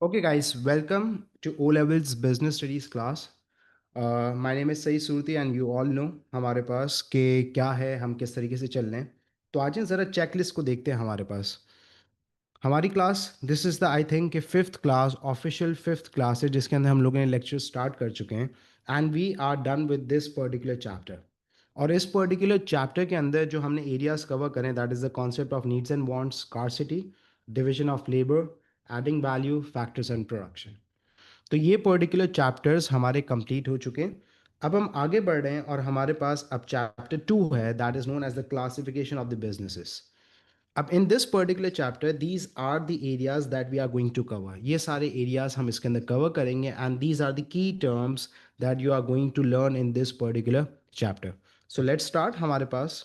Okay, guys, welcome to O Levels Business Studies class. My name is Sai Surti and you all know हमारे पास के क्या है, हम किस तरीके से चल रहे हैं। तो आज ज़रा चेकलिस्ट को देखते हैं हमारे पास। हमारी class this is the I think कि fifth class official fifth class है जिसके अंदर हम लोगों ने लेक्चर स्टार्ट कर चुके हैं and we are done with this particular chapter. और इस पर्टिकुलर चैप्टर के अंदर जो हमने एरियाज़ कवर करें that is the concept of needs and wants, scarcity, division of labour, adding value, factors and production. तो ये पर्टिकुलर चैप्टर्स हमारे कंप्लीट हो चुके हैं। अब हम आगे बढ़ रहे हैं और हमारे पास अब चैप्टर 2 है that is known as the classification of the businesses. अब in this particular chapter these are the areas that we are going to cover. ये सारे एरियाज हम इसके अंदर कवर करेंगे and these are the key terms that you are going to learn in this particular chapter. So let's start. हमारे पास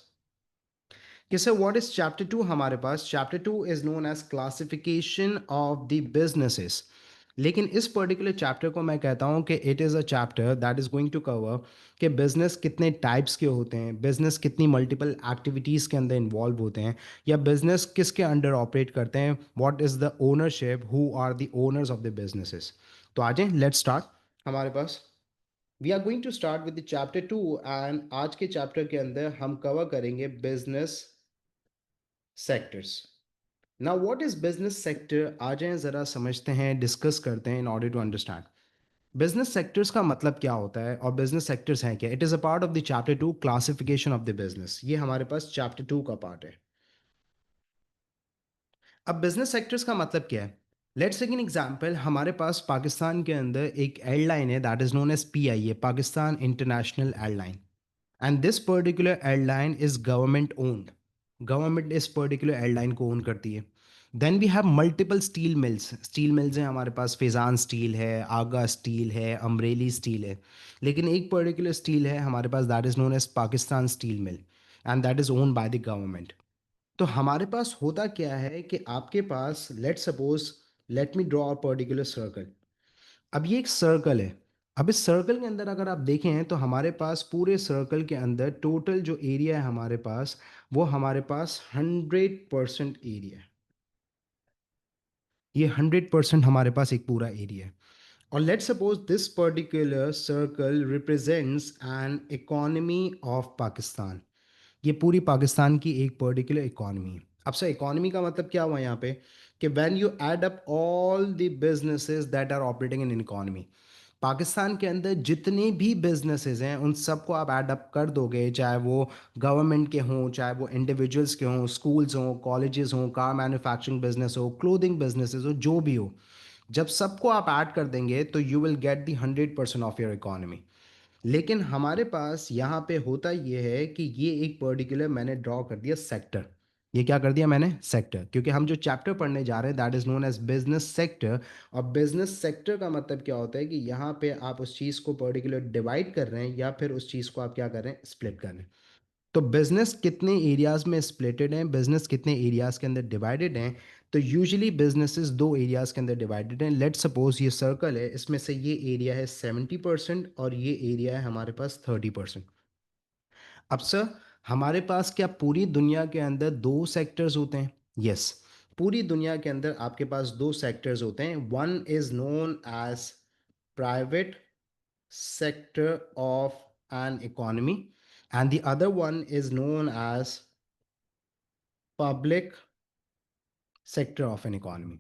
कि sir what is chapter 2। हमारे पास chapter 2 is known as classification of the businesses. लेकिन इस particular chapter को मैं कहता हूँ कि it is a chapter that is going to cover कि बिजनेस कितने टाइप्स के होते हैं, बिजनेस कितनी मल्टीपल एक्टिविटीज़ के अंदर इन्वॉल्व होते हैं, या बिजनेस किसके अंडर ऑपरेट करते हैं, what is the ownership, who are the owners of the businesses. तो आ जाए, लेट्स स्टार्ट। हमारे पास we are going to start with the chapter 2 and आज के चैप्टर के अंदर हम कवर करेंगे business sectors. Now what is business sector, आ जाएं ज़रा समझते हैं, डिस्कस करते हैं in order to understand business sectors का मतलब क्या होता है और बिजनेस सेक्टर्स हैं क्या। It is a part of the chapter 2 classification of the business. ये हमारे पास चैप्टर 2 का पार्ट है। अब बिजनेस सेक्टर्स का मतलब क्या है, लेट्स टेक एन एग्जांपल। हमारे पास पाकिस्तान के अंदर एक एयरलाइन है that is known as P I A, Pakistan international airline. And this particular airline is government owned. Government इस पर्टिकुलर एयरलाइन को ओन करती है। Then we have multiple steel mills. Steel mills हैं हमारे पास, फैज़ान स्टील है, आगा स्टील है, अमरेली स्टील है। लेकिन एक पर्टिकुलर स्टील है हमारे पास that is known as Pakistan steel mill and that is own by the government. तो हमारे पास होता क्या है कि आपके पास let suppose, let me draw a particular circle. अब ये एक सर्कल है। अब इस सर्कल के अंदर अगर आप देखें तो हमारे पास पूरे सर्कल के अंदर टोटल जो एरिया है हमारे पास, वो हमारे पास 100% एरिया है। ये 100% हमारे पास एक पूरा एरिया है। और let's suppose this particular circle represents an economy of Pakistan. ये पूरी पाकिस्तान की एक पर्टिकुलर इकॉनमी है। अब सर इकॉनमी का मतलब क्या हुआ यहाँ पे कि when you add up all the businesses that are operating in economy, Pakistan के अंदर जितने भी बिजनेसेस हैं उन सबको आप ऐड अप कर दोगे, चाहे वो गवर्नमेंट के हों, चाहे वो इंडिविजुअल्स के हों, स्कूल्स हों, कॉलेजेस हों, कार मैन्युफैक्चरिंग बिजनेस हो, क्लोथिंग बिजनेसेस हो, जो भी हो, जब सबको आप ऐड कर देंगे तो you will get the 100% of your economy. लेकिन हमारे पास यहाँ पे होता ये है कि ये एक पर्टिकुलर मैंने ड्रॉ कर दिया सेक्टर। ये क्या कर दिया मैंने, सेक्टर, क्योंकि हम जो चैप्टर पढ़ने जा रहे हैं that is known as business sector. और बिजनेस सेक्टर का मतलब क्या होता है कि यहाँ पे आप उस चीज़ को पर्टिकुलर डिवाइड कर रहे हैं या फिर उस चीज़ को आप क्या कर रहे हैं, स्प्लिट कर रहे हैं। तो बिजनेस कितने एरियाज में स्प्लिटेड हैं, बिजनेस कितने एरियाज के अंदर डिवाइडेड हैं। तो यूजुअली बिजनेसेस दो एरियाज के अंदर डिवाइडेड हैं। लेट सपोज ये सर्कल है, इसमें से ये एरिया है 70% और ये एरिया है हमारे पास 30%। अब सर हमारे पास क्या पूरी दुनिया के अंदर दो सेक्टर्स होते हैं? यस, पूरी दुनिया के अंदर आपके पास दो सेक्टर्स होते हैं। One is known as private sector of an economy and the other one is known as public sector of an economy।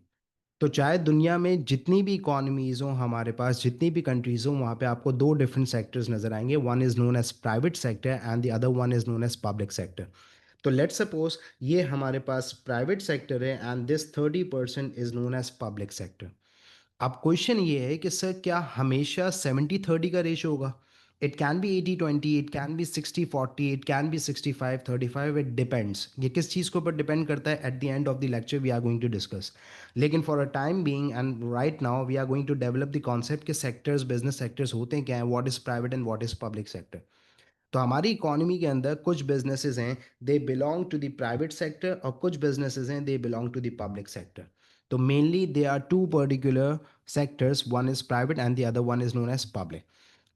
तो चाहे दुनिया में जितनी भी इकोनॉमीज़ हों, हमारे पास जितनी भी कंट्रीज़ हों, वहाँ पे आपको दो डिफरेंट सेक्टर्स नज़र आएंगे। One is known as private sector and the other one is known as public sector. तो लेट्स सपोज ये हमारे पास प्राइवेट सेक्टर है and this 30% is known as public sector. अब क्वेश्चन ये है कि सर क्या हमेशा 70-30 का रेशो होगा? It can be 80-20, it can be 60-40, it can be 65-35, it depends. ये किस चीज़ के ऊपर डिपेंड करता है, at the end of the lecture we are going to discuss. लेकिन for a time being and right now we are going to develop the concept के sectors, business sectors होते हैं क्या हैं, what is private and what is public sector. तो हमारी economy के अंदर कुछ बिजनेसेस हैं they belong to the private sector और कुछ बिजनेसेस हैं they belong to the public sector. तो mainly they are two particular sectors, one is private and the other one is known as public.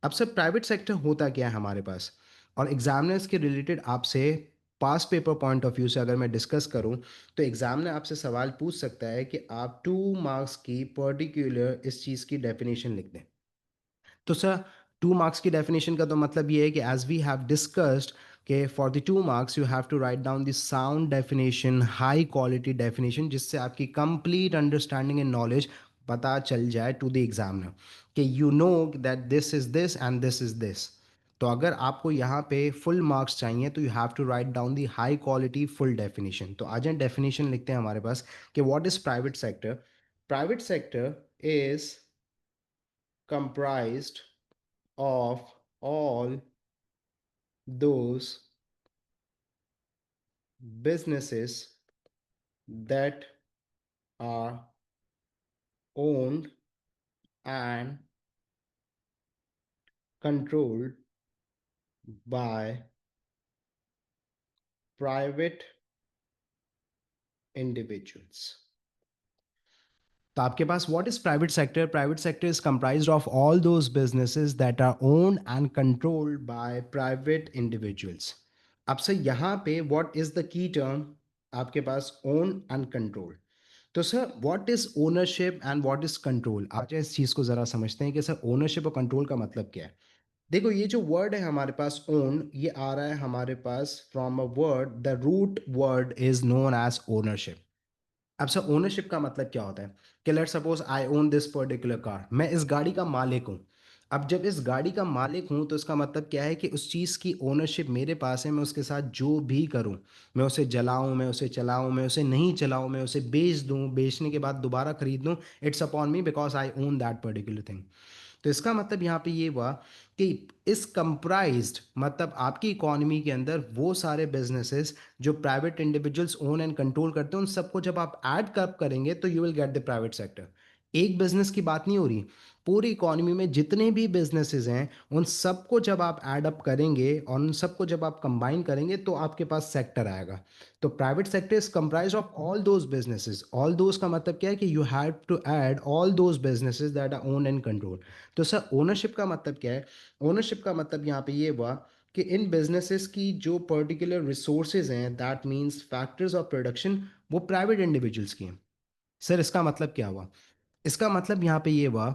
अब sir private sector होता क्या है हमारे पास, और एग्जामिनर्स के रिलेटेड आपसे पास पेपर पॉइंट ऑफ व्यू से अगर मैं डिस्कस करूं, तो एग्ज़ाम में आपसे सवाल पूछ सकता है कि आप 2 मार्क्स की पर्टिकुलर इस चीज़ की डेफिनेशन लिख दें। तो सर 2 मार्क्स की डेफिनेशन का तो मतलब ये है कि एज वी हैव डिस्कस्ड कि for the 2 marks you have to write down the sound definition, high quality definition, जिससे आपकी कंप्लीट अंडरस्टैंडिंग एंड नॉलेज पता चल जाए टू द एग्जामिनर कि you know that this is this and this is this. तो अगर आपको यहाँ पे फुल मार्क्स चाहिए तो you have to write down the high quality full definition. तो आ जाए डेफिनेशन लिखते हैं हमारे पास कि what is private sector. Private sector is comprised of all those businesses that are owned and controlled by private individuals। तो आपके पास what is private sector? Private sector is comprised of all those businesses that are owned and controlled by private individuals. अब sir यहाँ पे what is the key term आपके पास? Own and control. तो sir what is ownership and what is control? आज इस चीज़ को ज़रा समझते हैं कि सर ओनरशिप और कंट्रोल का मतलब क्या है। देखो ये जो वर्ड है हमारे पास ओन, ये आ रहा है हमारे पास from a word, the root word is known as ownership. अब सर ओनरशिप का मतलब क्या होता है कि let suppose I own this particular car, मैं इस गाड़ी का मालिक हूँ। अब जब इस गाड़ी का मालिक हूँ तो इसका मतलब क्या है कि उस चीज़ की ओनरशिप मेरे पास है। मैं उसके साथ जो भी करूँ, मैं उसे जलाऊँ, मैं उसे चलाऊँ, मैं उसे नहीं चलाऊँ, मैं उसे बेच दूँ, बेचने के बाद दोबारा खरीद दूँ, it's upon me because I own that particular thing. तो इसका मतलब यहाँ पे ये हुआ कि इस कंप्राइज्ड मतलब आपकी इकोनॉमी के अंदर वो सारे बिजनेसेस जो private individuals own and control करते हैं, उन सबको जब आप ऐड कब करेंगे तो you will get the private sector. एक बिजनेस की बात नहीं हो रही, पूरी इकोनॉमी में जितने भी बिजनेसेस हैं उन सबको जब आप ऐड अप करेंगे और उन सबको जब आप कंबाइन करेंगे तो आपके पास सेक्टर आएगा। तो private sector is comprise of all those businesses. All those का मतलब क्या है कि you have to add all those businesses that are own and control. तो सर ओनरशिप का मतलब क्या है? ओनरशिप का मतलब यहाँ पे ये हुआ कि इन बिजनेसेस की जो पर्टिकुलर रिसोर्सेज हैं, that means factors of production, वो प्राइवेट इंडिविजुअल्स की हैं। सर इसका मतलब क्या हुआ? इसका मतलब यहाँ पे ये हुआ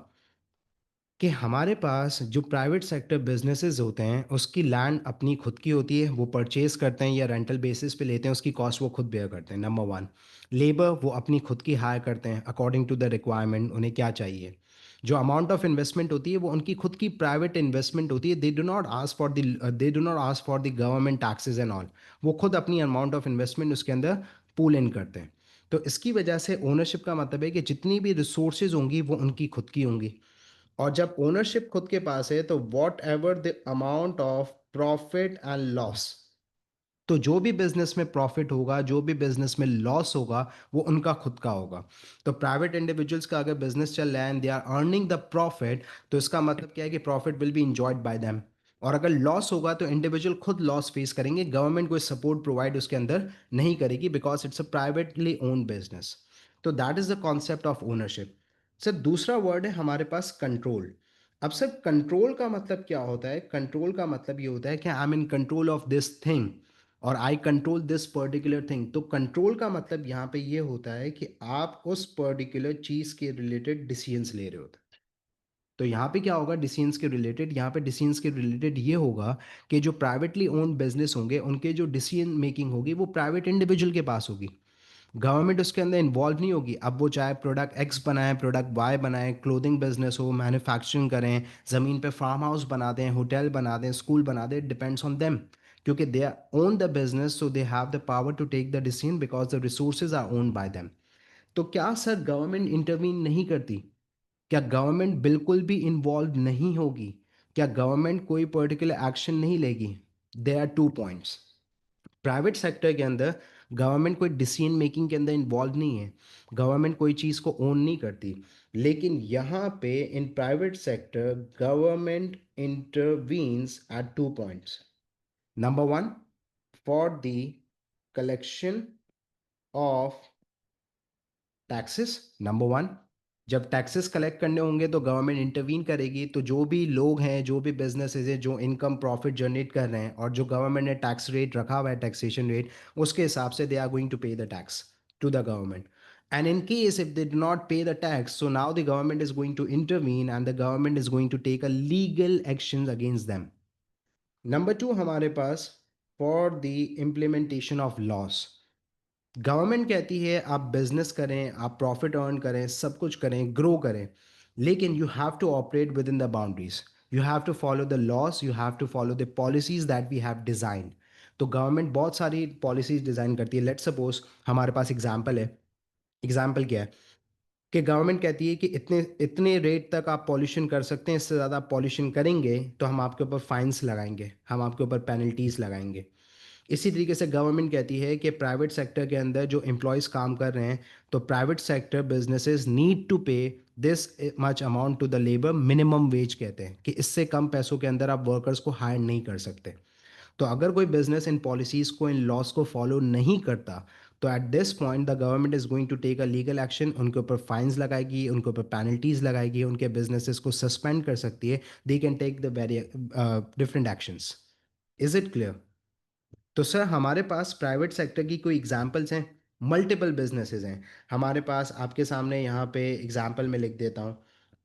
कि हमारे पास जो प्राइवेट सेक्टर बिजनेसेस होते हैं उसकी लैंड अपनी खुद की होती है, वो परचेज करते हैं या रेंटल बेसिस पे लेते हैं, उसकी कॉस्ट वो खुद बेयर करते हैं। Number one. लेबर वो अपनी खुद की हायर करते हैं अकॉर्डिंग टू द रिक्वायरमेंट, उन्हें क्या चाहिए। जो अमाउंट ऑफ इन्वेस्टमेंट होती है वो उनकी खुद की प्राइवेट इन्वेस्टमेंट होती है। दे do not ask for the government taxes and all. वो खुद अपनी अमाउंट ऑफ इन्वेस्टमेंट उसके अंदर पूल इन करते हैं। तो इसकी वजह से ओनरशिप का मतलब है कि जितनी भी रिसोर्सेज होंगी वो उनकी खुद की होंगी। और जब ओनरशिप खुद के पास है तो what ever the amount of profit and loss, तो जो भी बिजनेस में प्रॉफिट होगा, जो भी बिजनेस में लॉस होगा, वो उनका खुद का होगा। तो प्राइवेट इंडिविजुअल्स का अगर बिजनेस चल रहा है and they are earning the profit, तो इसका मतलब क्या है कि profit will be enjoyed by them. और अगर लॉस होगा तो इंडिविजुअल खुद लॉस फेस करेंगे, गवर्नमेंट कोई सपोर्ट प्रोवाइड उसके अंदर नहीं करेगी because it's a privately own business. तो that is the concept of ownership. Sir दूसरा वर्ड है हमारे पास कंट्रोल। अब सर कंट्रोल का मतलब क्या होता है? कंट्रोल का मतलब ये होता है कि I am in control of this thing और I control this particular thing. तो कंट्रोल का मतलब यहाँ पे ये होता है कि आप उस पर्टिकुलर चीज़ के रिलेटेड डिसीजंस ले रहे होते हैं। तो यहाँ पे क्या होगा डिसीजंस के रिलेटेड? यहाँ पे डिसीजंस के रिलेटेड ये होगा कि जो प्राइवेटली ओन्ड बिजनेस होंगे उनके जो डिसीजन मेकिंग होगी वो प्राइवेट इंडिविजुअल के पास होगी। गवर्नमेंट उसके अंदर इन्वॉल्व नहीं होगी। अब वो चाहे प्रोडक्ट एक्स बनाए, प्रोडक्ट वाई बनाए, क्लोथिंग बिजनेस हो, मैन्युफैक्चरिंग करें, ज़मीन पे फार्म हाउस बना दें, होटल बना दें, स्कूल बना दें, डिपेंड्स ऑन देम। क्योंकि they own the business so they have the power to take the decision because the resources are own by them. तो क्या सर गवर्नमेंट इंटरवीन नहीं करती? क्या गवर्नमेंट बिल्कुल भी इन्वॉल्व नहीं होगी? क्या गवर्नमेंट कोई पर्टिकुलर एक्शन नहीं लेगी? There are 2 points. Private sector के अंदर गवर्नमेंट कोई डिसीजन मेकिंग के अंदर इन्वॉल्व नहीं है, गवर्नमेंट कोई चीज़ को ओन नहीं करती। लेकिन यहाँ पे in private sector government intervenes at 2 points. Number one, for the collection of taxes, number one. जब टैक्सेस कलेक्ट करने होंगे तो गवर्नमेंट इंटरवीन करेगी, तो जो भी लोग हैं, जो भी बिजनेसेस हैं, जो इनकम प्रॉफिट जनरेट कर रहे हैं और जो गवर्नमेंट ने टैक्स रेट रखा हुआ है, टैक्सेशन रेट, उसके हिसाब से they are going to pay the tax to the government. And in case if they do not pay the tax, so now the government is going to intervene and the government is going to take a legal actions against them. Number two, हमारे पास for the implementation of laws. Government कहती है आप business करें, आप profit earn करें, सब कुछ करें, ग्रो करें, लेकिन you have to operate within the boundaries, you have to follow the laws, you have to follow the policies that we have design. तो गवर्नमेंट बहुत सारी पॉलिसीज डिज़ाइन करती है. लेट्स सपोज हमारे पास एग्जाम्पल है. Example क्या है कि गवर्नमेंट कहती है कि इतने इतने रेट तक आप पॉल्यूशन कर सकते हैं, इससे ज़्यादा आप पॉल्यूशन करेंगे तो हम आपके ऊपर फाइन्स लगाएंगे, हम आपके ऊपर पेनल्टीज लगाएंगे. इसी तरीके से गवर्नमेंट कहती है कि प्राइवेट सेक्टर के अंदर जो एम्प्लॉयज़ काम कर रहे हैं, तो private sector businesses need to pay this much amount to the labour, minimum wage कहते हैं कि इससे कम पैसों के अंदर आप वर्कर्स को हायर नहीं कर सकते. तो अगर कोई बिजनेस इन पॉलिसीज़ को, इन लॉस को फॉलो नहीं करता, तो at this point the government is going to take a legal action, उनके ऊपर फाइन्स लगाएगी, उनके ऊपर पेनल्टीज लगाएगी, उनके बिजनेसेस को सस्पेंड कर सकती है. They can take the very different actions. Is it clear? तो सर हमारे पास प्राइवेट सेक्टर की कोई एग्जांपल्स हैं, मल्टीपल बिजनेसेस हैं हमारे पास. आपके सामने यहाँ पे एग्जांपल में लिख देता हूँ.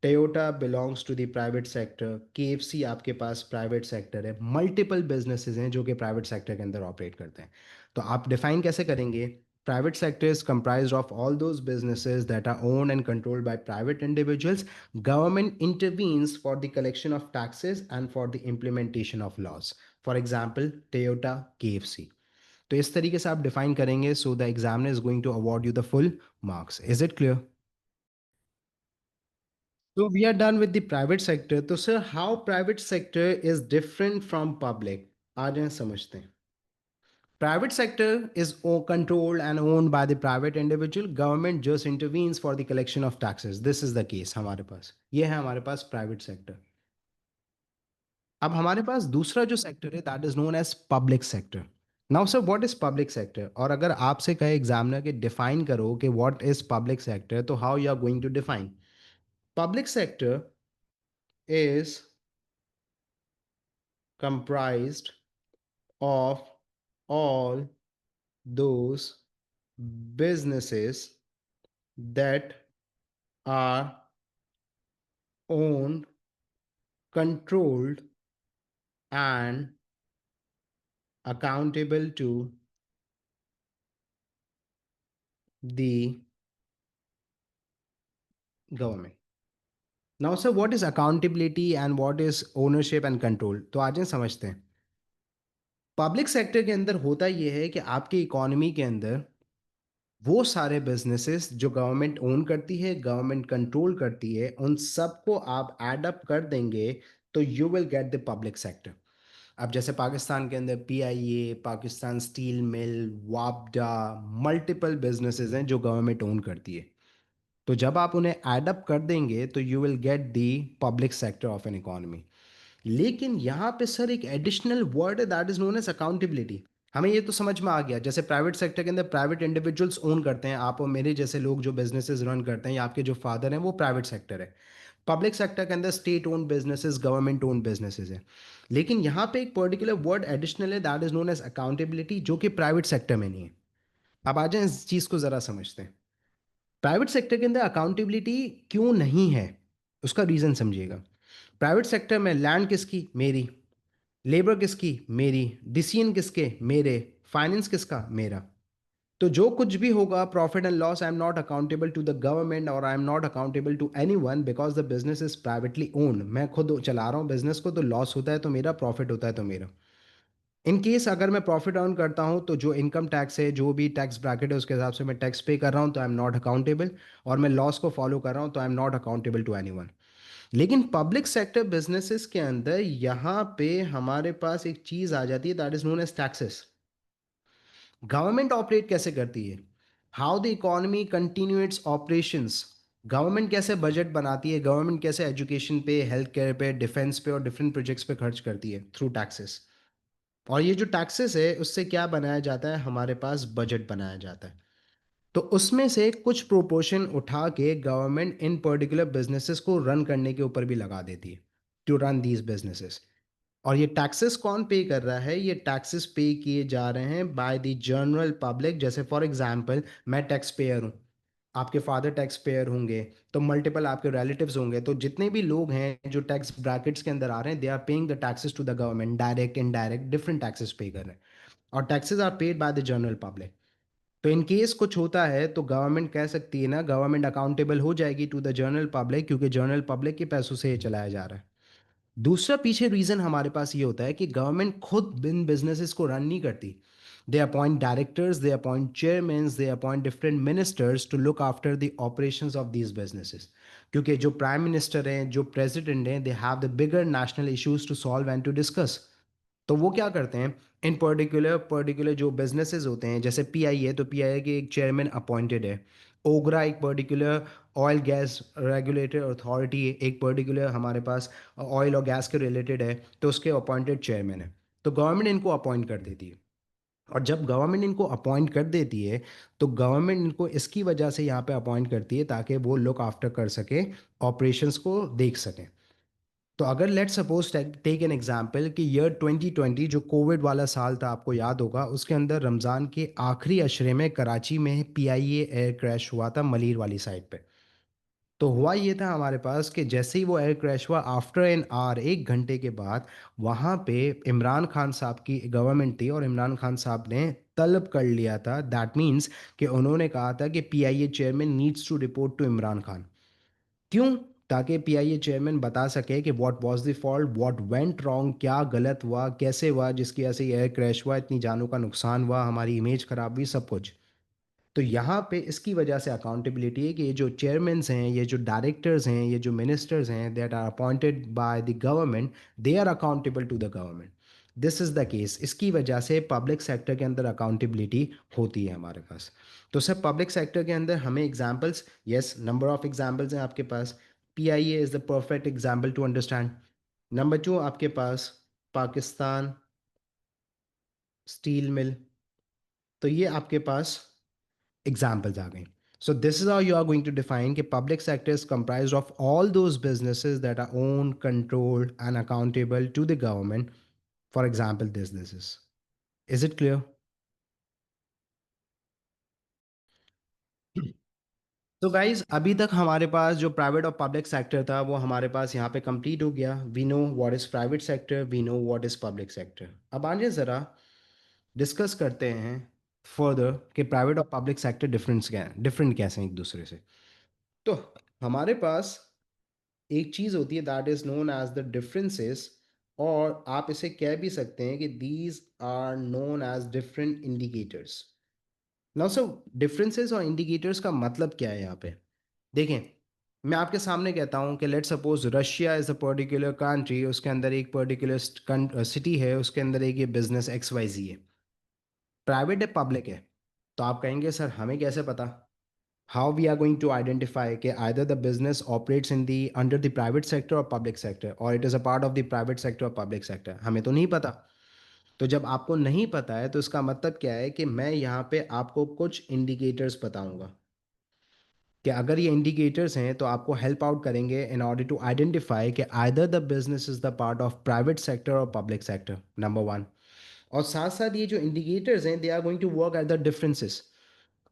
Toyota belongs to the private sector, KFC आपके पास प्राइवेट सेक्टर है, मल्टीपल बिजनेसेस हैं जो कि प्राइवेट सेक्टर के अंदर ऑपरेट करते हैं. तो आप डिफाइन कैसे करेंगे? Private sector is comprised of all those businesses that are owned and controlled by private individuals. Government intervenes for the collection of taxes and for the implementation of laws. For example Toyota, KFC. तो इस तरीके से आप define करेंगे, so the examiner is going to award you the full marks. Is it clear? So we are done with the private sector. तो sir how private sector is different from public? आ जाए समझते हैं. Private sector is controlled and owned by the private individual. Government just intervenes for the collection of taxes. This is the case हमारे पास. ये है हमारे पास private sector. अब हमारे पास दूसरा जो सेक्टर है that is known as public sector. Now sir what is public sector? और अगर आपसे कहे एग्जामिनर के डिफाइन करो कि व्हाट इज पब्लिक सेक्टर, तो how you are going to define? Public sector is comprised of all those businesses that are owned, controlled, and accountable to the government. Now sir what is accountability and what is ownership and control? तो आज हम समझते हैं. Public sector के अंदर होता यह है कि आपकी इकोनॉमी के अंदर वो सारे बिजनेसेस जो गवर्नमेंट ओन करती है, गवर्नमेंट कंट्रोल करती है, उन सबको आप एड अप कर देंगे तो you will get the public sector. अब जैसे पाकिस्तान के अंदर पीआईए, पाकिस्तान स्टील मिल, वापडा, मल्टीपल बिजनेसेस हैं जो गवर्नमेंट ओन करती है. तो जब आप उन्हें एड अप कर देंगे तो you will get the public sector of an economy. लेकिन यहाँ पे सर एक एडिशनल वर्ड है that is known as accountability. हमें ये तो समझ में आ गया, जैसे प्राइवेट सेक्टर के अंदर प्राइवेट इंडिविजुअल्स ओन करते हैं, आप और मेरे जैसे लोग जो बिजनेसेस रन करते हैं, या आपके जो फादर हैं वो प्राइवेट सेक्टर है. पब्लिक सेक्टर के अंदर state own businesses, government own businesses हैं. लेकिन यहाँ पे एक पर्टिकुलर वर्ड एडिशनल है that is known as accountability, जो कि प्राइवेट सेक्टर में नहीं है. अब आ जाए इस चीज़ को ज़रा समझते हैं. प्राइवेट सेक्टर के अंदर अकाउंटेबिलिटी क्यों नहीं है, उसका रीज़न समझिएगा. प्राइवेट सेक्टर में लैंड किसकी? मेरी. लेबर किसकी? मेरी. डिसीजन किसके? मेरे. फाइनेंस किसका? मेरा. तो जो कुछ भी होगा profit and loss, I am not accountable to the government और I am not accountable to anyone, because the business is privately owned. मैं खुद चला रहा हूँ बिजनेस को, तो लॉस होता है तो मेरा, प्रॉफिट होता है तो मेरा. इन केस अगर मैं प्रॉफिट अर्न करता हूँ तो जो इनकम टैक्स है, जो भी टैक्स ब्रैकेट है, उसके हिसाब से मैं टैक्स पे कर रहा हूँ, तो आई एम नॉट अकाउंटेबल. और मैं लॉस को फॉलो कर रहा हूँ तो I am not accountable to anyone. लेकिन पब्लिक सेक्टर बिजनेसेस के अंदर यहाँ पे हमारे पास एक चीज़ आ जाती है that is known as taxes. Government operate कैसे करती है? How the economy continue its operations. Government कैसे बजट बनाती है, गवर्नमेंट कैसे एजुकेशन पे, हेल्थ केयर पे, डिफेंस पे और डिफरेंट प्रोजेक्ट्स पे खर्च करती है? Through taxes. और ये जो टैक्सेस है उससे क्या बनाया जाता है? हमारे पास बजट बनाया जाता है. तो उसमें से कुछ प्रोपोर्शन उठा के गवर्नमेंट इन पर्टिकुलर बिजनेसेस को रन करने के ऊपर भी लगा देती है, टू रन दीज बिजनेसेस। और ये टैक्सेस कौन पे कर रहा है? ये टैक्सेस पे किए जा रहे हैं बाय द जनरल पब्लिक। जैसे फॉर एग्जांपल मैं टैक्स पेयर हूँ, आपके फादर टैक्स पेयर होंगे, तो मल्टीपल आपके रिलेटिव्स होंगे, तो जितने भी लोग हैं जो टैक्स ब्रैकेट्स के अंदर आ रहे हैं, they are paying the taxes to the government, direct indirect different taxes pay कर रहे हैं। और taxes are paid by the general public. तो इन केस कुछ होता है तो गवर्नमेंट कह सकती है ना, गवर्नमेंट अकाउंटेबल हो जाएगी टू द जनरल पब्लिक, क्योंकि जनरल पब्लिक के पैसों से ये चलाया जा रहा है। दूसरा पीछे रीजन हमारे पास ये होता है कि गवर्नमेंट खुद इन बिजनेसेस को रन नहीं करती। They appoint directors, they appoint chairman, they appoint different ministers to look after the operations of these businesses. क्योंकि जो प्राइम मिनिस्टर हैं, जो प्रेसिडेंट हैं, they have the bigger national issues to solve and to discuss. तो वो क्या करते हैं, इन पर्टिकुलर पर्टिकुलर जो बिजनेसेस होते हैं, जैसे पीआई है तो पीआई के एक चेयरमैन अपॉइंटेड है। ओगरा एक particular oil gas regulatory authority है, एक पर्टिकुलर हमारे पास ऑयल और गैस के रिलेटेड है, तो उसके अपॉइंटेड चेयरमैन है। तो गवर्नमेंट इनको अपॉइंट कर देती है। और जब गवर्नमेंट इनको अपॉइंट कर देती है, तो गवर्नमेंट इनको इसकी वजह से यहाँ पे अपॉइंट करती है ताकि वो लुक आफ्टर कर सके, ऑपरेशंस को देख सकें। तो अगर let suppose take an example कि ईयर 2020 जो कोविड वाला साल था, आपको याद होगा, उसके अंदर रमज़ान के आखिरी अशरे में कराची में पीआईए एयर क्रैश हुआ था मलीर वाली साइड पे। तो हुआ ये था हमारे पास कि जैसे ही वो एयर क्रैश हुआ, आफ्टर एन आवर, 1 घंटे के बाद, वहाँ पे इमरान खान साहब की गवर्नमेंट थी और इमरान खान साहब ने तलब कर लिया था, दैट मीन्स कि उन्होंने कहा था कि PIA chairman needs to report to Imran Khan. क्यों? ताकि पीआईए चेयरमैन बता सके कि what was the fault, what went wrong, क्या गलत हुआ, कैसे हुआ, जिसकी वजह से एयर क्रैश हुआ, इतनी जानों का नुकसान हुआ, हमारी इमेज खराब हुई, सब कुछ। तो यहाँ पे इसकी वजह से अकाउंटेबिलिटी है कि ये जो चेयरमैन्स हैं, ये जो डायरेक्टर्स हैं, ये जो मिनिस्टर्स हैं, that are appointed by the government, they are accountable to the government. This is the case. इसकी वजह से पब्लिक सेक्टर के अंदर अकाउंटेबिलिटी होती है हमारे पास। तो सर पब्लिक सेक्टर के अंदर हमें examples, yes, number of examples हैं आपके पास। PIA is the perfect example to understand. Number 2 आपके पास पाकिस्तान स्टील मिल। तो ये आपके पास examples are going. So this is how you are going to define that public sector is comprised of all those businesses that are owned, controlled, and accountable to the government. For example, businesses. Is it clear? तो guys अभी तक हमारे पास जो private और public sector था वो हमारे पास यहाँ पे कंप्लीट हो गया। We know what is private sector, we know what is public sector. अब आइए ज़रा डिस्कस करते हैं फर्दर कि प्राइवेट और पब्लिक सेक्टर डिफरेंट कैसे हैं एक दूसरे से। तो हमारे पास एक चीज़ होती है that is known as the differences, और आप इसे कह भी सकते हैं कि these are known as different indicators. Now so differences और इंडिकेटर्स का मतलब क्या है यहाँ पे? देखें, मैं आपके सामने कहता हूँ कि let suppose Russia is a particular country, उसके अंदर एक पर्टिकुलर सिटी है, उसके अंदर एक ये बिजनेस एक्स वाई जी है, प्राइवेट है पब्लिक है। तो आप कहेंगे सर हमें कैसे पता? How we are going to identify कि either the business operates in the under the private sector or public sector, or it is a part of the private sector or public sector? हमें तो नहीं पता। तो जब आपको नहीं पता है तो इसका मतलब क्या है कि मैं यहाँ पे आपको कुछ इंडिकेटर्स बताऊंगा कि अगर ये इंडिकेटर्स हैं तो आपको हेल्प आउट करेंगे इन ऑर्डर टू आइडेंटिफाई कि either the business is the part of private sector और पब्लिक सेक्टर, नंबर वन। और साथ साथ ये जो इंडिकेटर्स हैं they are going to work at the differences.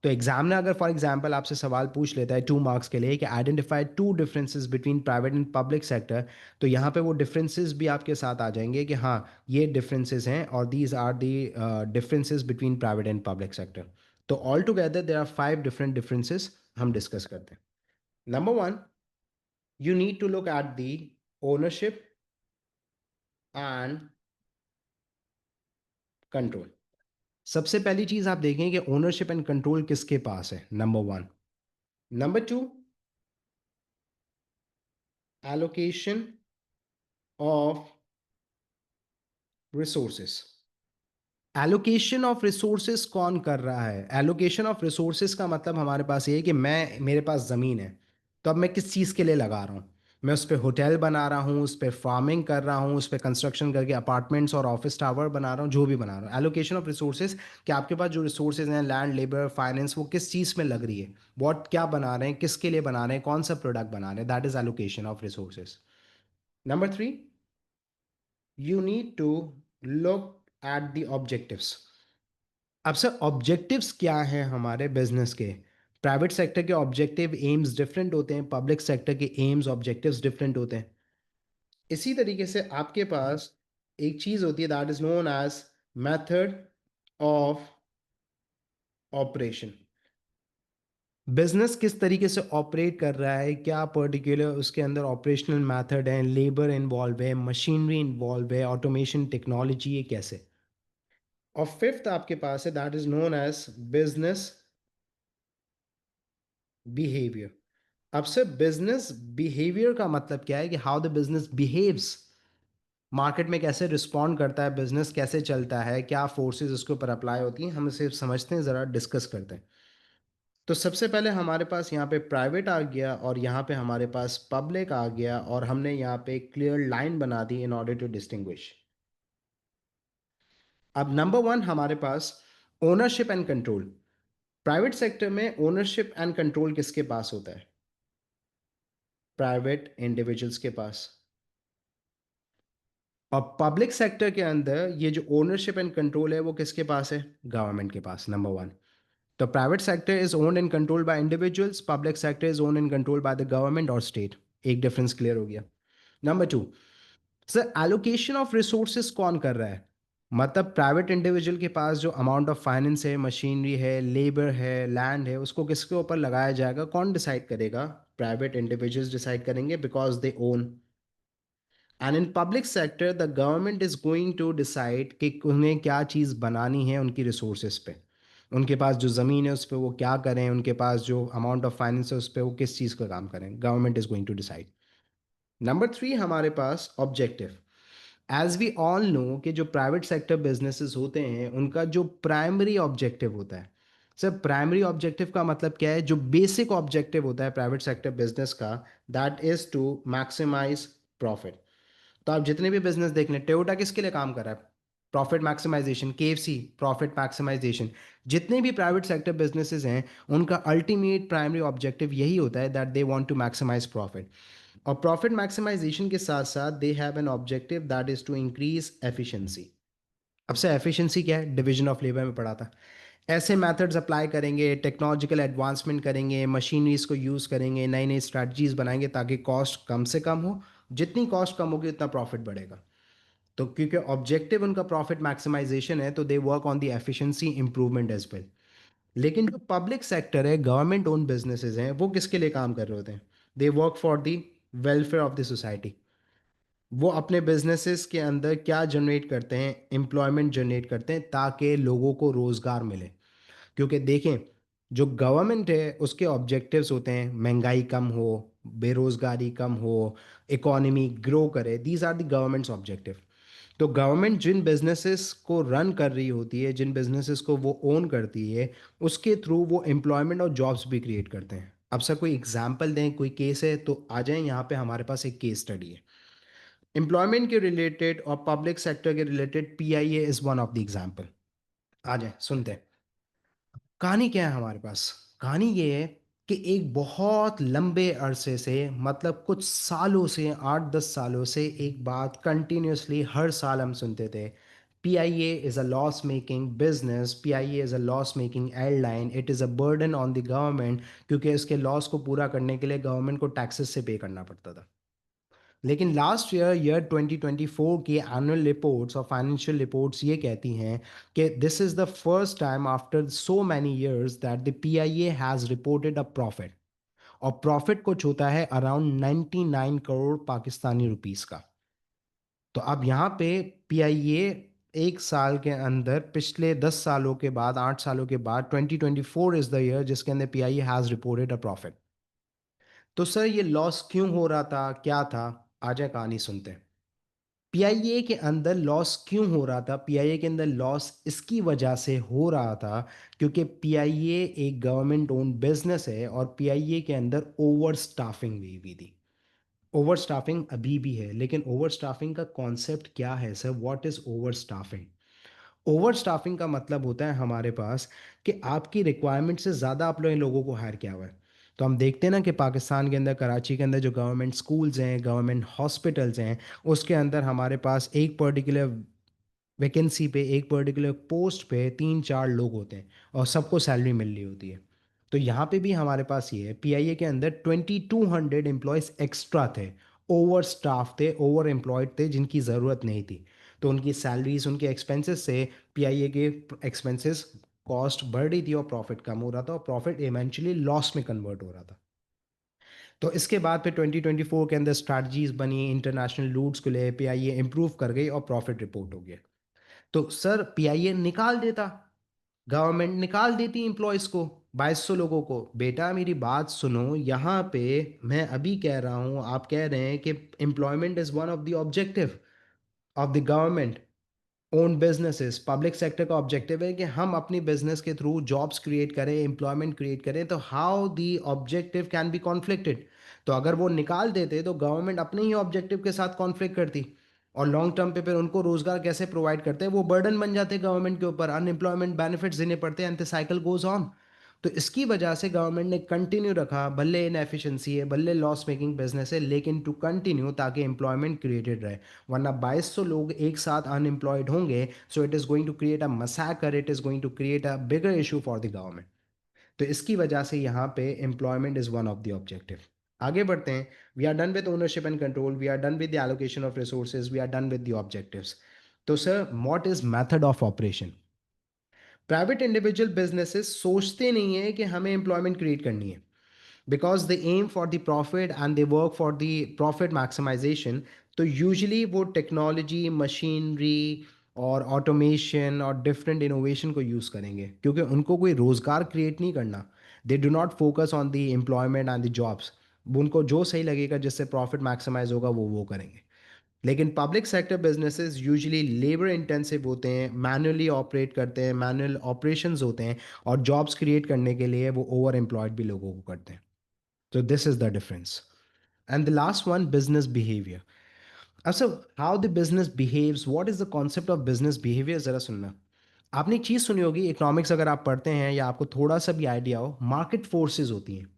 तो एग्जामिनर अगर फॉर एग्जांपल आपसे सवाल पूछ लेता है 2 मार्क्स के लिए कि identify two differences between private and public sector, तो यहाँ पे वो डिफरेंसेस भी आपके साथ आ जाएंगे कि हाँ ये डिफरेंसेस हैं और these are the differences between private and public sector. तो all together there are 5 different differences हम डिस्कस करते हैं। Number one, you need to look at the ownership and control. सबसे पहली चीज आप देखें कि ओनरशिप एंड कंट्रोल किसके पास है, number one. Number two, allocation of resources। Allocation of resources कौन कर रहा है? एलोकेशन ऑफ रिसोर्सेज का मतलब हमारे पास ये है कि मैं, मेरे पास ज़मीन है, तो अब मैं किस चीज़ के लिए लगा रहा हूँ? मैं उस पे होटल बना रहा हूँ, उस पे फार्मिंग कर रहा हूँ, उस पे कंस्ट्रक्शन करके अपार्टमेंट्स और ऑफिस टावर बना रहा हूँ, जो भी बना रहा हूँ। एलोकेशन ऑफ रिसोर्सेज, कि आपके पास जो रिसोर्सेज हैं, लैंड, लेबर, फाइनेंस, वो किस चीज़ में लग रही है, वॉट क्या बना रहे हैं, किसके लिए बना रहे हैं, कौन सा प्रोडक्ट बना रहे हैं, that is allocation of resources. Number three, you need to look at the objectives। अब सर ऑब्जेक्टिव्स क्या हैं हमारे बिजनेस के? प्राइवेट सेक्टर के ऑब्जेक्टिव एम्स डिफरेंट होते हैं, पब्लिक सेक्टर के एम्स ऑब्जेक्टिव्स डिफरेंट होते हैं। इसी तरीके से आपके पास एक चीज होती है that is known as method of operation. Business किस तरीके से ऑपरेट कर रहा है, क्या पर्टिकुलर उसके अंदर ऑपरेशनल मेथड है, लेबर इन्वॉल्व है, मशीनरी इन्वॉल्व है, ऑटोमेशन टेक्नोलॉजी है, कैसे। और फिफ्थ आपके पास है that is known as business behaviour. अब से बिजनेस बिहेवियर का मतलब क्या है कि how the business behaves, market में कैसे रिस्पॉन्ड करता है बिजनेस, कैसे चलता है, क्या फोर्सेस उसके ऊपर अप्लाई होती हैं, हम इसे समझते हैं, ज़रा डिस्कस करते हैं। तो सबसे पहले हमारे पास यहाँ पे प्राइवेट आ गया और यहाँ पे हमारे पास पब्लिक आ गया, और हमने यहाँ पे क्लियर लाइन बना दी इन ऑर्डर टू डिस्टिंग्विश। अब नंबर वन हमारे पास ownership and control. Private sector में ओनरशिप एंड कंट्रोल किसके पास होता है? प्राइवेट इंडिविजुअल्स के पास। और पब्लिक सेक्टर के अंदर ये जो ओनरशिप एंड कंट्रोल है वो किसके पास है? गवर्नमेंट के पास, नंबर वन। तो private sector is owned and controlled bye individuals, public sector is owned and controlled by the government और स्टेट। एक डिफरेंस क्लियर हो गया। Number two, sir allocation of resources कौन कर रहा है? मतलब प्राइवेट इंडिविजुअल के पास जो अमाउंट ऑफ फाइनेंस है, मशीनरी है, लेबर है, लैंड है, उसको किसके ऊपर लगाया जाएगा, कौन डिसाइड करेगा? प्राइवेट इंडिविजुअल्स डिसाइड करेंगे, because they own. And in public sector the government is going to decide कि उन्हें क्या चीज़ बनानी है उनकी रिसोर्सेज पे। उनके पास जो ज़मीन है उस पर वो क्या करें, उनके पास जो अमाउंट ऑफ फाइनेंस है उस पर वो किस चीज़ का काम करें, government is going to decide. Number three हमारे पास objective. As we all know कि जो प्राइवेट सेक्टर बिजनेसेस होते हैं उनका जो प्राइमरी ऑब्जेक्टिव होता है, सर प्राइमरी ऑब्जेक्टिव का मतलब क्या है? जो बेसिक ऑब्जेक्टिव होता है प्राइवेट सेक्टर बिजनेस का, that is to maximise profit. तो आप जितने भी बिजनेस देख लें, टोयोटा किसके लिए काम कर रहा है? Profit maximisation. KFC, profit maximisation. जितने भी प्राइवेट सेक्टर बिजनेसेस हैं उनका अल्टीमेट प्राइमरी ऑब्जेक्टिव यही होता है that they want to maximise profit. और प्रॉफिट मैक्सिमाइजेशन के साथ साथ they have an objective that is to increase efficiency. अब से एफिशिएंसी क्या है? डिवीजन ऑफ लेबर में पढ़ा था। ऐसे मेथड्स अप्लाई करेंगे, टेक्नोलॉजिकल एडवांसमेंट करेंगे, मशीनरीज को यूज़ करेंगे, नई नई स्ट्रैटेजीज बनाएंगे ताकि कॉस्ट कम से कम हो। जितनी कॉस्ट कम होगी उतना प्रॉफिट बढ़ेगा। तो क्योंकि ऑब्जेक्टिव उनका प्रॉफिट मैक्सिमाइजेशन है तो they work on the efficiency improvement as well. लेकिन जो पब्लिक सेक्टर है, गवर्नमेंट ओन बिजनेसेस हैं, वो किसके लिए काम कर रहे होते हैं? They work for the welfare of the society. वो अपने बिजनेसेस के अंदर क्या जनरेट करते हैं? एम्प्लॉयमेंट जनरेट करते हैं ताकि लोगों को रोज़गार मिले। क्योंकि देखें, जो गवर्नमेंट है उसके ऑब्जेक्टिव्स होते हैं महंगाई कम हो, बेरोज़गारी कम हो, इकोनॉमी ग्रो करे, these are the government's objective. तो गवर्नमेंट जिन बिजनेसेस को रन कर रही होती है, जिन बिजनेसेस को वो ओन करती है, उसके थ्रू वो एम्प्लॉयमेंट और जॉब्स भी क्रिएट करते हैं। अब सर कोई एग्जांपल दें, कोई केस है तो आ जाएं, यहाँ पे हमारे पास एक केस स्टडी है एम्प्लॉयमेंट के रिलेटेड और पब्लिक सेक्टर के related. PIA is one of the example. आ जाए सुनते हैं। कहानी क्या है हमारे पास? कहानी ये है कि एक बहुत लंबे अरसे से, मतलब कुछ सालों से, 8-10 सालों से एक बात कंटिन्यूसली हर साल हम सुनते थे। P I A is a loss making business, P I A is a loss making airline, it is a burden on the government, क्योंकि इसके लॉस को पूरा करने के लिए गवर्नमेंट को टैक्सेस से पे करना पड़ता था। लेकिन लास्ट ईयर 2024 की एनुअल रिपोर्ट्स और फाइनेंशियल रिपोर्ट्स ये कहती हैं कि this is the first time after so many years that the PIA has reported a profit. और प्रॉफिट कुछ होता है अराउंड 99 करोड़ पाकिस्तानी रुपीस का। तो अब यहाँ पे पीआईए एक साल के अंदर, पिछले 10 सालों के बाद, 8 सालों के बाद, 2024 इज़ द ईयर जिसके अंदर PIA has reported a profit. तो सर ये लॉस क्यों हो रहा था, क्या था? आ जाए कहानी सुनते हैं। पीआईए के अंदर लॉस क्यों हो रहा था? पीआईए के अंदर लॉस इसकी वजह से हो रहा था क्योंकि पीआईए एक गवर्नमेंट ओन बिजनेस है और पीआईए के अंदर ओवर स्टाफिंग हुई हुई थी। ओवर स्टाफिंग अभी भी है, लेकिन ओवर स्टाफिंग का कॉन्सेप्ट क्या है sir? What is over staffing? Over staffing का मतलब होता है हमारे पास कि आपकी रिक्वायरमेंट से ज़्यादा आप लोगों को हायर किया हुआ है। तो हम देखते हैं ना कि पाकिस्तान के अंदर, कराची के अंदर जो गवर्नमेंट स्कूल्स हैं, गवर्नमेंट हॉस्पिटल्स हैं, उसके अंदर हमारे पास एक पर्टिकुलर वैकेंसी पे, एक पर्टिकुलर पोस्ट पे 3-4 लोग होते हैं और सबको सैलरी मिल रही होती है। तो यहाँ पे भी हमारे पास ये है, पीआईए के अंदर 2200 एम्प्लॉयज़ एक्स्ट्रा थे, ओवर स्टाफ थे, ओवर एम्प्लॉयड थे, जिनकी ज़रूरत नहीं थी। तो उनकी सैलरीज, उनके एक्सपेंसेस से पीआईए के एक्सपेंसेस, कॉस्ट बढ़ रही थी और प्रॉफिट कम हो रहा था, और प्रॉफिट इवेंचुअली लॉस में कन्वर्ट हो रहा था। तो इसके बाद फिर 2024 के अंदर स्ट्रैटेजीज बनी, इंटरनेशनल रूट्स को ले पीआईए इंप्रूव कर गई और प्रॉफिट रिपोर्ट हो गया। तो सर पीआईए निकाल देता, गवर्नमेंट निकाल देती एम्प्लॉयज़ को, 2200 लोगों को। बेटा मेरी बात सुनो, यहाँ पे मैं अभी कह रहा हूँ, आप कह रहे हैं कि employment is one of the objective of the government own businesses. Public sector का ऑब्जेक्टिव है कि हम अपनी बिजनेस के थ्रू जॉब्स क्रिएट करें, एम्प्लॉयमेंट क्रिएट करें। तो how the objective can be conflicted? तो अगर वो निकाल देते तो गवर्नमेंट अपने ही ऑब्जेक्टिव के साथ कॉन्फ्लिक्ट करती, और लॉन्ग टर्म पे फिर उनको रोजगार कैसे प्रोवाइड करते हैं? वो बर्डन बन जाते गवर्नमेंट के ऊपर, अनएम्प्लॉयमेंट बेनिफिट्स देने पड़ते हैं, and the cycle goes on. तो इसकी वजह से गवर्नमेंट ने कंटिन्यू रखा, भले इनएफिशिएंसी है, भले लॉस मेकिंग बिजनेस है, लेकिन टू कंटिन्यू, ताकि एम्प्लॉयमेंट क्रिएटेड रहे। वरना 2200 लोग एक साथ अनएम्प्लॉयड होंगे, so it is going to create a massacre, it is going to create a bigger issue for the government. तो इसकी वजह से यहाँ पे employment is one of the objective. आगे बढ़ते हैं। We are done with ownership and control, we are done with the allocation of resources, we are done with the objectives. तो sir what is method of operation? Private individual businesses सोचते नहीं है कि हमें employment create करनी है, because they aim for the profit and they work for the profit maximisation. तो usually वो टेक्नोलॉजी, मशीनरी और ऑटोमेशन और डिफरेंट इनोवेशन को यूज़ करेंगे, क्योंकि उनको कोई रोज़गार क्रिएट नहीं करना। They do not focus on the employment and the jobs. उनको जो सही लगेगा, जिससे प्रॉफिट मैक्सिमाइज होगा, वो करेंगे। लेकिन public sector businesses usually labour intensive होते हैं, मैनुअली ऑपरेट करते हैं, मैनुअल ऑपरेशंस होते हैं, और जॉब्स क्रिएट करने के लिए वो ओवर एम्प्लॉयड भी लोगों को करते हैं। तो this is the difference. And the last one, business behaviour. अब sir, how the business behaves, what is the concept of business behaviour? जरा सुनना। आपने एक चीज़ सुनी होगी, इकोनॉमिक्स अगर आप पढ़ते हैं या आपको थोड़ा सा भी आइडिया हो, मार्केट फोर्सेस होती हैं,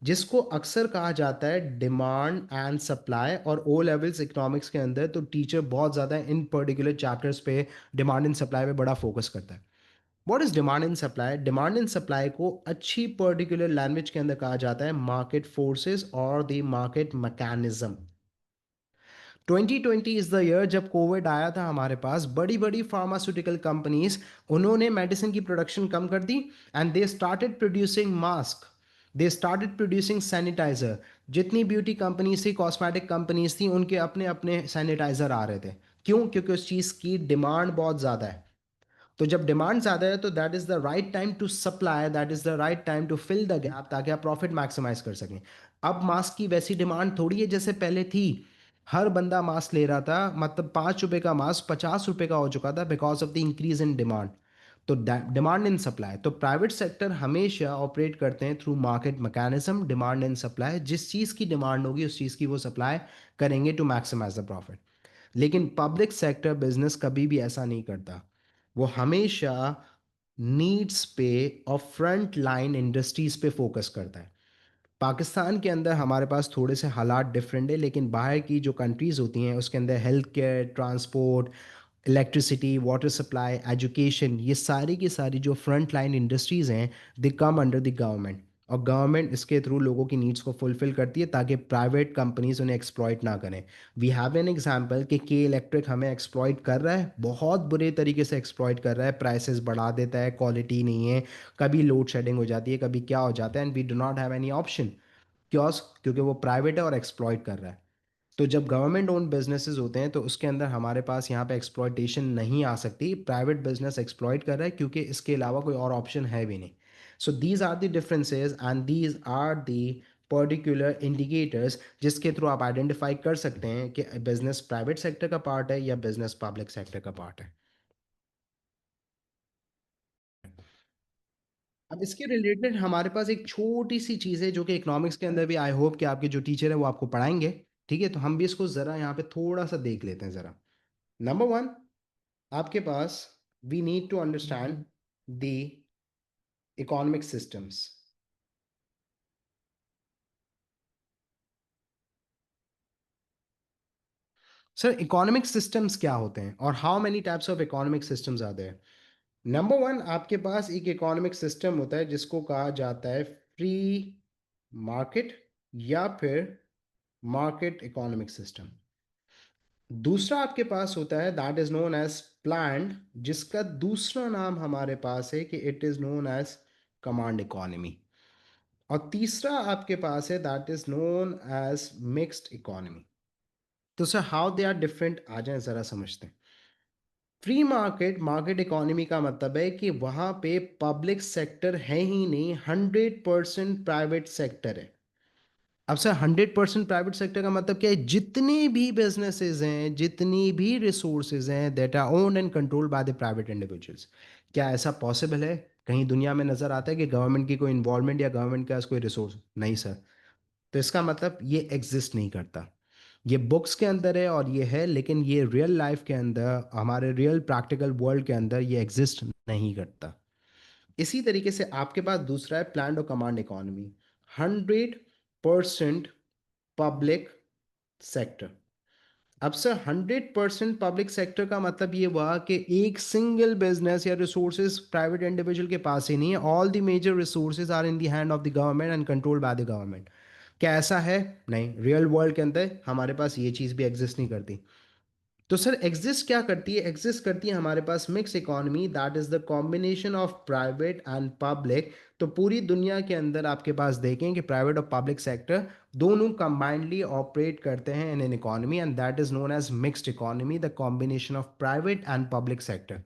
जिसको अक्सर कहा जाता है डिमांड एंड सप्लाई। और ओ लेवल्स इकोनॉमिक्स के अंदर तो टीचर बहुत ज़्यादा इन पर्टिकुलर चैप्टर्स पे डिमांड एंड सप्लाई पे बड़ा फोकस करता है। What is demand and supply? Demand and supply को अच्छी पर्टिकुलर लैंग्वेज के अंदर कहा जाता है मार्केट फोर्सेस और the market mechanism. 2020 is the year जब कोविड आया था हमारे पास, बड़ी बड़ी फार्मास्यूटिकल कंपनीज, उन्होंने मेडिसिन की प्रोडक्शन कम कर दी, and they started producing mask, they started producing sanitiser. जितनी ब्यूटी कंपनीज थी, कॉस्मेटिक कंपनीज थी, उनके अपने अपने सैनिटाइजर आ रहे थे। क्यों? क्योंकि उस चीज़ की डिमांड बहुत ज़्यादा है। तो जब डिमांड ज़्यादा है, तो that is the right time to supply, that is the right time to fill the gap, ताकि आप प्रॉफिट मैक्सिमाइज कर सकें। अब मास्क की वैसी डिमांड थोड़ी है जैसे पहले थी। हर बंदा मास्क ले रहा था, मतलब 5 रुपए का मास्क 50 रुपए का हो चुका था, because of the increase in demand. तो डिमांड इन सप्लाई, तो प्राइवेट सेक्टर हमेशा ऑपरेट करते हैं through market mechanism, demand and supply. जिस चीज़ की डिमांड होगी उस चीज़ की वो सप्लाई करेंगे टू मैक्सिमाइज द प्रॉफिट। लेकिन पब्लिक सेक्टर बिजनेस कभी भी ऐसा नहीं करता। वो हमेशा नीड्स पे और फ्रंट लाइन इंडस्ट्रीज पे फोकस करता है। पाकिस्तान के अंदर हमारे पास थोड़े से हालात डिफरेंट है, लेकिन बाहर की जो कंट्रीज़ होती हैं उसके अंदर health care, transport, electricity, water supply, education, ये सारी की सारी जो फ्रंट लाइन इंडस्ट्रीज़ हैं, दे कम अंडर द गवर्नमेंट। और गवर्नमेंट इसके थ्रू लोगों की नीड्स को फुलफिल करती है, ताकि प्राइवेट कंपनीज उन्हें एक्सप्लॉइट ना करें। वी हैव एन एग्जांपल कि के इलेक्ट्रिक हमें एक्सप्लॉइट कर रहा है, बहुत बुरे तरीके से एक्सप्लॉइट कर रहा है, प्राइसेस बढ़ा देता है, क्वालिटी नहीं है, कभी लोड शेडिंग हो जाती है, कभी क्या हो जाता है, and we do not have any option. क्यों? क्योंकि वो प्राइवेट है और एक्सप्लॉइट कर रहा है। तो जब गवर्नमेंट ओन बिजनेसेस होते हैं, तो उसके अंदर हमारे पास यहाँ पे एक्सप्लॉइटेशन नहीं आ सकती। प्राइवेट बिजनेस एक्सप्लॉइट कर रहा है, क्योंकि इसके अलावा कोई और ऑप्शन है भी नहीं। So these are the differences and these are the particular indicators जिसके थ्रू आप आइडेंटिफाई कर सकते हैं कि बिजनेस प्राइवेट सेक्टर का पार्ट है या बिजनेस पब्लिक सेक्टर का पार्ट है। अब इसके रिलेटेड हमारे पास एक छोटी सी चीज़ है जो कि इकोनॉमिक्स के अंदर भी आई होप कि आपके जो टीचर है वो आपको पढ़ाएंगे। ठीक है, तो हम भी इसको ज़रा यहाँ पे थोड़ा सा देख लेते हैं ज़रा। नंबर वन, आपके पास we need to understand the economic systems. Sir economic systems क्या होते हैं और how many types of economic systems आते हैं? नंबर वन, आपके पास एक इकोनॉमिक सिस्टम होता है जिसको कहा जाता है फ्री मार्केट या फिर मार्केट इकोनॉमिक सिस्टम। दूसरा आपके पास होता है that is known as planned, जिसका दूसरा नाम हमारे पास है कि it is known as command economy. और तीसरा आपके पास है that is known as mixed economy. तो sir how they are different, आ जाए जरा समझते हैं। फ्री मार्केट, मार्केट इकोनॉमी का मतलब है कि वहां पे पब्लिक सेक्टर है ही नहीं, 100% प्राइवेट सेक्टर है। अब सर 100% प्राइवेट सेक्टर का मतलब क्या है? जितनी भी बिजनेसेस हैं, जितनी भी रिसोर्सेज हैं that are owned and controlled by the private individuals. क्या ऐसा पॉसिबल है? कहीं दुनिया में नजर आता है कि गवर्नमेंट की कोई इन्वॉल्वमेंट या गवर्नमेंट का कोई रिसोर्स? नहीं सर। तो इसका मतलब ये एग्जिस्ट नहीं करता। ये बुक्स के अंदर है और ये है, लेकिन ये रियल लाइफ के अंदर, हमारे रियल प्रैक्टिकल वर्ल्ड के अंदर ये एग्जिस्ट नहीं करता। इसी तरीके से आपके पास दूसरा है प्लान्ड और कमांड इकोनॉमी। 100% public sector. अब सर 100% पब्लिक सेक्टर का मतलब ये हुआ कि एक सिंगल बिजनेस या रिसोर्सेज प्राइवेट इंडिविजुअल के पास ही नहीं है, all the major resources are in the hand of the government and control by the government. क्या ऐसा है? नहीं, रियल वर्ल्ड के अंदर हमारे पास ये चीज़ भी एग्जिस्ट नहीं करती। तो सर एग्जिस्ट क्या करती है? एग्जिस्ट करती है हमारे पास mix economy, that is the combination of private and public. तो पूरी दुनिया के अंदर आपके पास देखें कि प्राइवेट और पब्लिक सेक्टर दोनों कंबाइंडली ऑपरेट करते हैं in an economy, and that is known as mixed economy, the combination of private and public sector.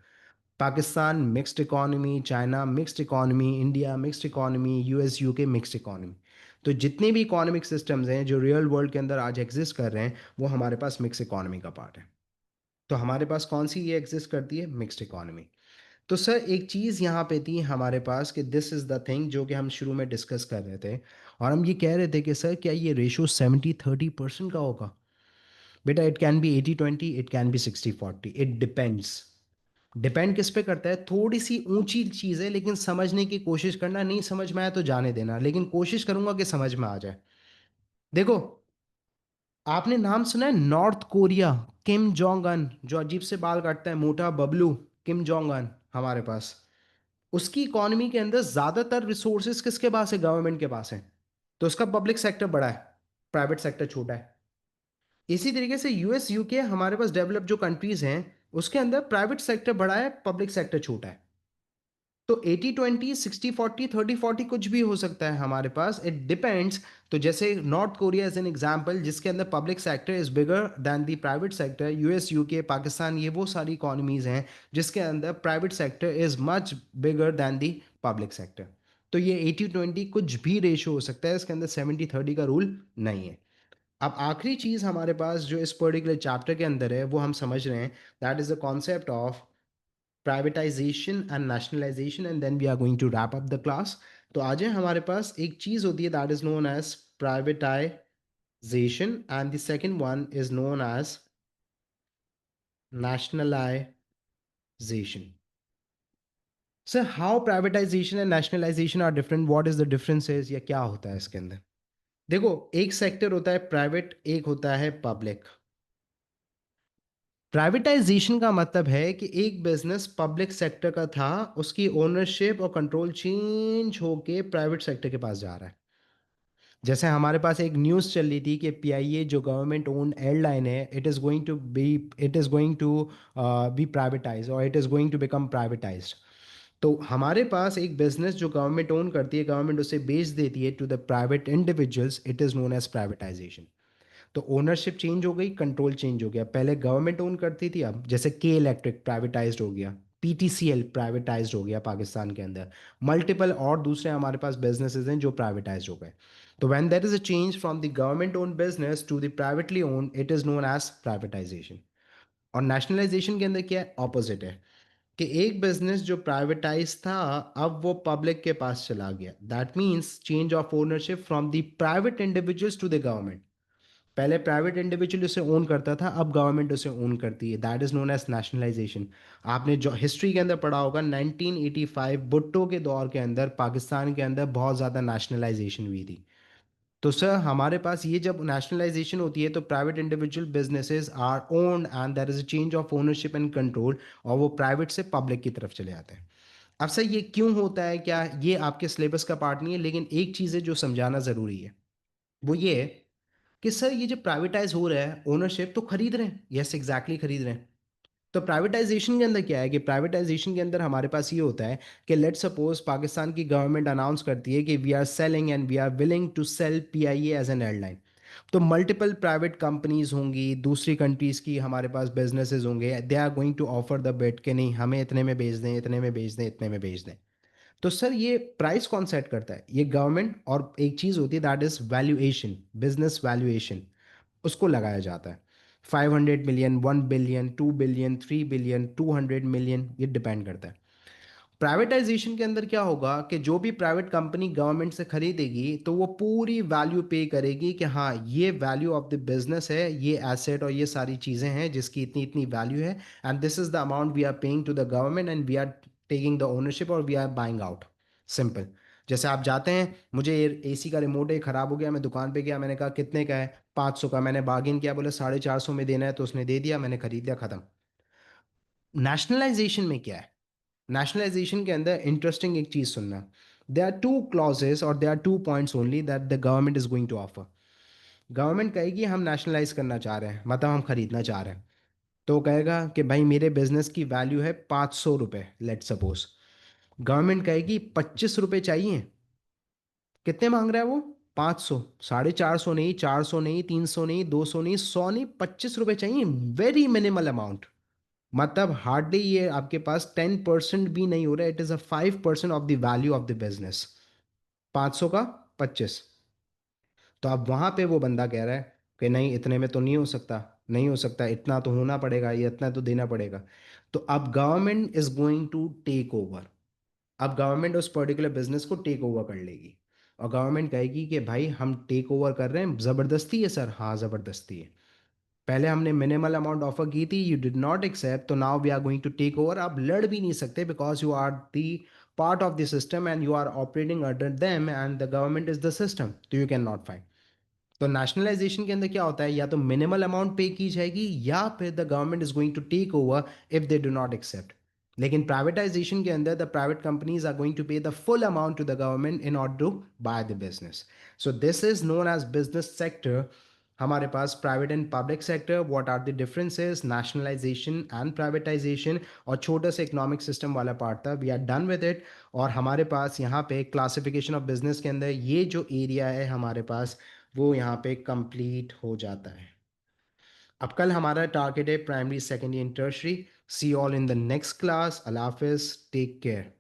Pakistan mixed economy, China mixed economy, India mixed economy, US UK mixed economy. तो जितने भी economic systems हैं जो real world के अंदर आज exist कर रहे हैं, वो हमारे पास मिक्स इकोनॉमी का पार्ट है। तो हमारे पास कौन सी ये एग्जिस्ट करती है? Mixed economy. तो सर एक चीज़ यहाँ पे थी हमारे पास कि दिस इज़ द थिंग जो कि हम शुरू में डिस्कस कर रहे थे, और हम ये कह रहे थे कि सर क्या ये रेशो 70-30% का होगा? बेटा it can be 80-20, it can be 60-40, it depends. Depend किस पे करता है? थोड़ी सी ऊंची चीज़ है, लेकिन समझने की कोशिश करना, नहीं समझ में आया तो जाने देना, लेकिन कोशिश करूंगा कि समझ में आ जाए। देखो, आपने नाम सुना है नॉर्थ कोरिया, किम जोंग अन, जो अजीब से बाल काटता है, मोटा बबलू, किम जोंग अन हमारे पास। उसकी इकोनॉमी के अंदर ज्यादातर रिसोर्सेज किसके पास है? गवर्नमेंट के पास है। तो उसका पब्लिक सेक्टर बड़ा है, प्राइवेट सेक्टर छोटा है। इसी तरीके से यूएस यूके हमारे पास डेवलप जो कंट्रीज हैं, उसके अंदर प्राइवेट सेक्टर बड़ा है, पब्लिक सेक्टर छोटा है। तो 80-20, 60-40, 30-40 कुछ भी हो सकता है हमारे पास, इट डिपेंड्स। तो जैसे North Korea as an example, जिसके अंदर public sector is bigger than the private sector, US UK Pakistan, ये वो सारी इकोनॉमीज हैं जिसके अंदर private sector is much bigger than the public sector. तो ये 80-20 कुछ भी रेशो हो सकता है, इसके अंदर 70-30 का रूल नहीं है। अब आखिरी चीज हमारे पास जो इस पर्टिकुलर चैप्टर के अंदर है वो हम समझ रहे हैं, that is the concept of privatisation and nationalisation, and then we are going to wrap up the class. तो आज है हमारे पास एक चीज होती है that is known as privatisation, and the second one is known as nationalisation. Sir how privatisation and nationalisation are different, what is the differences, या क्या होता है इसके अंदर? देखो, एक सेक्टर होता है प्राइवेट, एक होता है पब्लिक। प्राइवेटाइजेशन का मतलब है कि एक बिजनेस पब्लिक सेक्टर का था, उसकी ओनरशिप और कंट्रोल चेंज होके प्राइवेट सेक्टर के पास जा रहा है। जैसे हमारे पास एक न्यूज़ चल रही थी कि पीआईए जो गवर्नमेंट ओन एयरलाइन है, it is going to be privatise, और it is going to become privatised. तो हमारे पास एक बिजनेस जो गवर्नमेंट ओन करती है, गवर्नमेंट उसे बेच देती है to the private individuals, it is known as privatisation. तो ओनरशिप चेंज हो गई, कंट्रोल चेंज हो गया। पहले गवर्नमेंट ओन करती थी, अब जैसे के इलेक्ट्रिक प्राइवेटाइज्ड हो गया, पीटीसीएल प्राइवेटाइज्ड हो गया पाकिस्तान के अंदर। मल्टीपल और दूसरे हमारे पास बिजनेसेस हैं जो प्राइवेटाइज्ड हो गए। तो when there is a change from the government own business to the privately own, it is known as privatisation. और नेशनलाइजेशन के अंदर क्या है? ऑपोजिट है, कि एक बिजनेस जो प्राइवेटाइज था, अब वो पब्लिक के पास चला गया। That means change of ownership from the private individuals to the government. पहले प्राइवेट इंडिविजुअल उसे ओन करता था, अब गवर्नमेंट उसे ओन करती है। That is known as nationalisation. आपने जो हिस्ट्री के अंदर पढ़ा होगा, 1985 भुट्टो के दौर के अंदर पाकिस्तान के अंदर बहुत ज़्यादा नेशनलाइजेशन हुई थी। तो सर हमारे पास ये जब नेशनलाइजेशन होती है तो private individual businesses are owned and there is a change of ownership and control, और वो प्राइवेट से पब्लिक की तरफ चले जाते हैं। अब सर ये क्यों होता है, क्या ये आपके सिलेबस का पार्ट नहीं है, लेकिन एक चीज़ है जो समझाना ज़रूरी है, वो ये है कि सर ये जो प्राइवेटाइज हो रहा है, ओनरशिप तो खरीद रहे हैं, यस एग्जैक्टली खरीद रहे हैं। तो प्राइवेटाइजेशन के अंदर क्या है कि प्राइवेटाइजेशन के अंदर हमारे पास ये होता है कि लेट सपोज पाकिस्तान की गवर्नमेंट अनाउंस करती है कि we are selling and we are willing to sell PIA as an airline. तो मल्टीपल प्राइवेट कंपनीज होंगी, दूसरी कंट्रीज की हमारे पास बिजनेसेस होंगे, they are going to offer the bid कि नहीं हमें इतने में बेच दें, इतने में बेच दें, इतने में बेच दें। तो सर ये प्राइस कौन सेट करता है, ये गवर्नमेंट। और एक चीज़ होती है that is valuation, business valuation, उसको लगाया जाता है। 500 million, 1 billion, 2 billion, 3 billion, 200 million, ये डिपेंड करता है। प्राइवेटाइजेशन के अंदर क्या होगा कि जो भी प्राइवेट कंपनी गवर्नमेंट से खरीदेगी तो वो पूरी वैल्यू पे करेगी कि हाँ ये वैल्यू ऑफ द बिजनेस है, ये एसेट और ये सारी चीज़ें हैं जिसकी इतनी इतनी वैल्यू है, and this is the amount we are paying to the government and we are taking the ownership और we are buying out. Simple. जैसे आप जाते हैं, मुझे एसी का रिमोट है ख़राब हो गया, मैं दुकान पे गया, मैंने कहा कितने का है, 500 का। मैंने बार्गिन किया, बोले 450 में देना है, तो उसने दे दिया, मैंने खरीद लिया, ख़त्म। नेशनलाइजेशन में क्या है, नेशनलाइजेशन के अंदर इंटरेस्टिंग एक चीज सुनना, दे आर टू क्लॉजेस और they are two points only that the government is going to offer. Government कहेगी हम नेशनलाइज करना चाह रहे हैं, मतलब हम खरीदना चाह रहे हैं। तो वो कहेगा कि भाई मेरे बिजनेस की वैल्यू है 500 रुपये, लेट सपोज। गवर्नमेंट कहेगी 25 रुपये चाहिए। कितने मांग रहा है वो? 500। 450 नहीं, 400 नहीं, 300 नहीं, 200 नहीं, 100 नहीं, 25 रुपये चाहिए। Very minimal amount. मतलब हार्डली ये आपके पास 10% भी नहीं हो रहा है, it is a 5% of the value of the business. 500 का 25। तो अब वहाँ पे वो बंदा कह रहा है कि नहीं इतने में तो नहीं हो सकता, नहीं हो सकता, इतना तो होना पड़ेगा, ये इतना तो देना पड़ेगा। तो अब government is going to take over. अब गवर्नमेंट उस पर्टिकुलर बिजनेस को टेक ओवर कर लेगी, और गवर्नमेंट कहेगी कि भाई हम टेक ओवर कर रहे हैं, ज़बरदस्ती है सर, हाँ ज़बरदस्ती है। पहले हमने मिनिमल अमाउंट ऑफर की थी, यू डिड नॉट एक्सेप्ट, तो now we are going to take over. आप लड़ भी नहीं सकते because you are the part of the system and you are operating under them and the government is the system, तो you can not fight. तो नेशनलाइजेशन के अंदर क्या होता है, या तो मिनिमल अमाउंट पे की जाएगी या फिर the government is going to take over if they do not accept. लेकिन प्राइवेटाइजेशन के अंदर the private companies are going to pay the full amount to the government in order to buy the business. So this is known as business sector. हमारे पास private and public sector, what are the differences, nationalisation and privatisation, और छोटा सा economic system वाला part था, we are done with it. और हमारे पास यहाँ पे क्लासिफिकेशन ऑफ बिजनेस के अंदर ये जो एरिया है हमारे पास, वो यहाँ पे कंप्लीट हो जाता है। अब कल हमारा टारगेट है primary, secondary and tertiary. See all in the next class. अल्लाह हाफिज, टेक केयर।